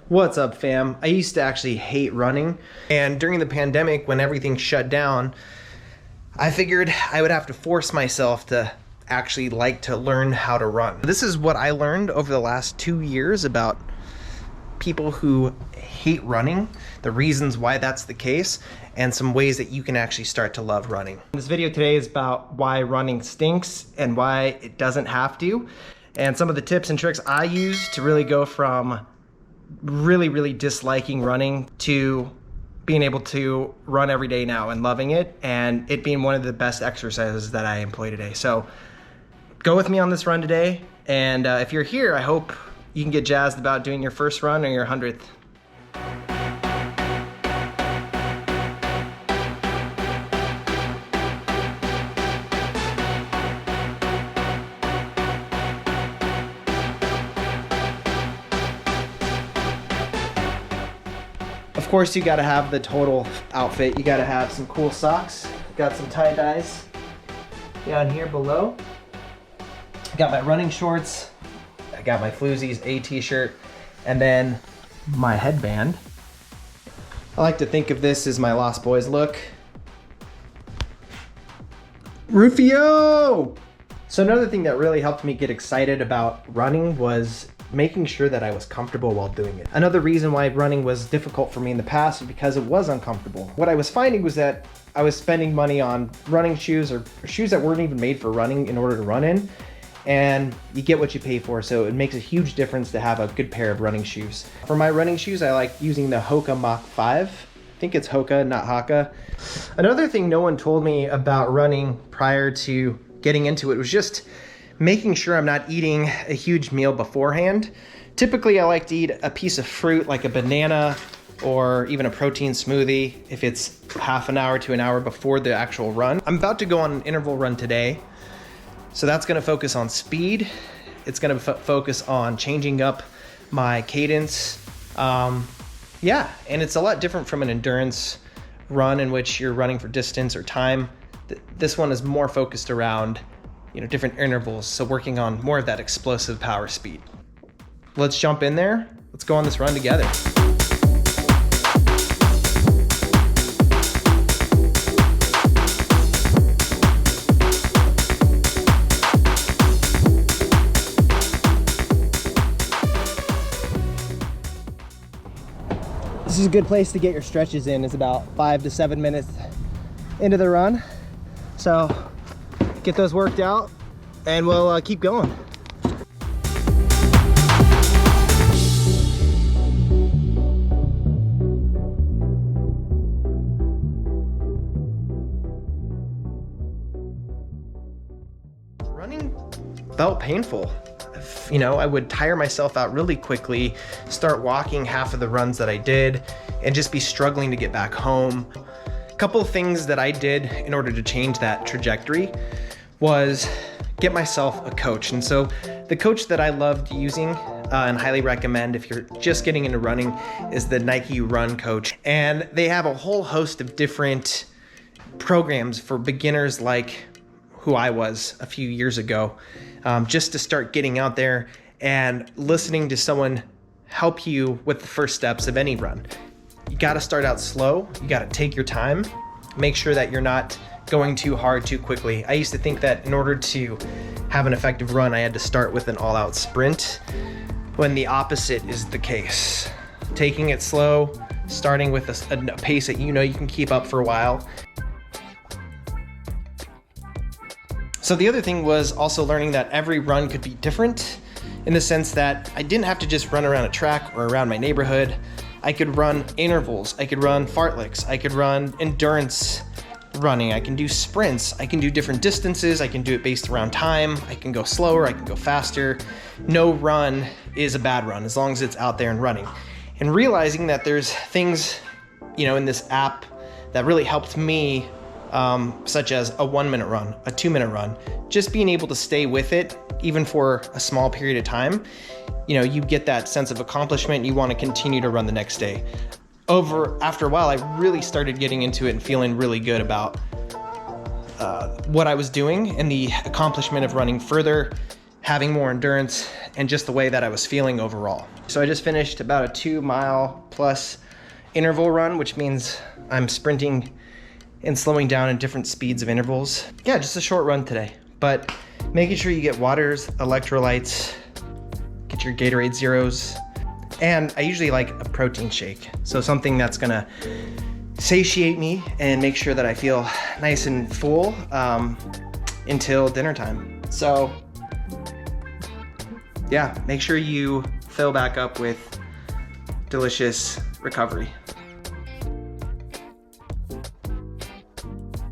What's up, fam? I used to actually hate running, and during the pandemic when everything shut down, I figured I would have to force myself to actually like to learn how to run. This is what I learned over the last 2 years about people who hate running, the reasons why that's the case, and some ways that you can actually start to love running. This video today is about why running stinks and why it doesn't have to, and some of the tips and tricks I use to really go from really disliking running to being able to run every day now and loving it, and it being one of the best exercises that I employ today. So go with me on this run today, and if you're here, I hope you can get jazzed about doing your first run or your 100th. Of course, you gotta have the total outfit. You gotta have some cool socks. Got some tie-dyes down here below. Got my running shorts. I got my Floozies, a t-shirt, and then my headband. I like to think of this as my Lost Boys look. Rufio! So another thing that really helped me get excited about running was making sure that I was comfortable while doing it. Another reason why running was difficult for me in the past was because it was uncomfortable. What I was finding was that I was spending money on running shoes or shoes that weren't even made for running in order to run in, and you get what you pay for, so it makes a huge difference to have a good pair of running shoes. For my running shoes, I like using the Hoka Mach 5. I think it's Hoka, not Haka. Another thing no one told me about running prior to getting into it was just making sure I'm not eating a huge meal beforehand. Typically, I like to eat a piece of fruit like a banana or even a protein smoothie if it's half an hour to an hour before the actual run. I'm about to go on an interval run today, so that's gonna focus on speed. It's gonna focus on changing up my cadence. Yeah, and it's a lot different from an endurance run in which you're running for distance or time. This one is more focused around different intervals, so working on more of that explosive power speed. Let's jump in there. Let's go on this run together. This is a good place to get your stretches in. It's about 5 to 7 minutes into the run. So get those worked out and we'll keep going. Running felt painful. I would tire myself out really quickly, start walking half of the runs that I did, and just be struggling to get back home. A couple of things that I did in order to change that trajectory was get myself a coach. And so the coach that I loved using and highly recommend if you're just getting into running is the Nike Run Coach. And they have a whole host of different programs for beginners like who I was a few years ago, just to start getting out there and listening to someone help you with the first steps of any run. You gotta start out slow, you gotta take your time, make sure that you're not going too hard too quickly. I used to think that in order to have an effective run, I had to start with an all-out sprint, when the opposite is the case. Taking it slow, starting with a pace that you can keep up for a while. So the other thing was also learning that every run could be different, in the sense that I didn't have to just run around a track or around my neighborhood. I could run intervals, I could run fartleks, I could run endurance running, I can do sprints, I can do different distances, I can do it based around time, I can go slower, I can go faster. No run is a bad run as long as it's out there and running. And realizing that there's things, in this app that really helped me, such as a 1 minute run, a 2 minute run, just being able to stay with it, even for a small period of time, you get that sense of accomplishment, you want to continue to run the next day. After a while, I really started getting into it and feeling really good about what I was doing and the accomplishment of running further, having more endurance, and just the way that I was feeling overall. So I just finished about a 2-mile plus interval run, which means I'm sprinting and slowing down in different speeds of intervals. Yeah, just a short run today, but making sure you get waters, electrolytes, get your Gatorade Zeros, and I usually like a protein shake. So something that's gonna satiate me and make sure that I feel nice and full until dinner time. So yeah, make sure you fill back up with delicious recovery.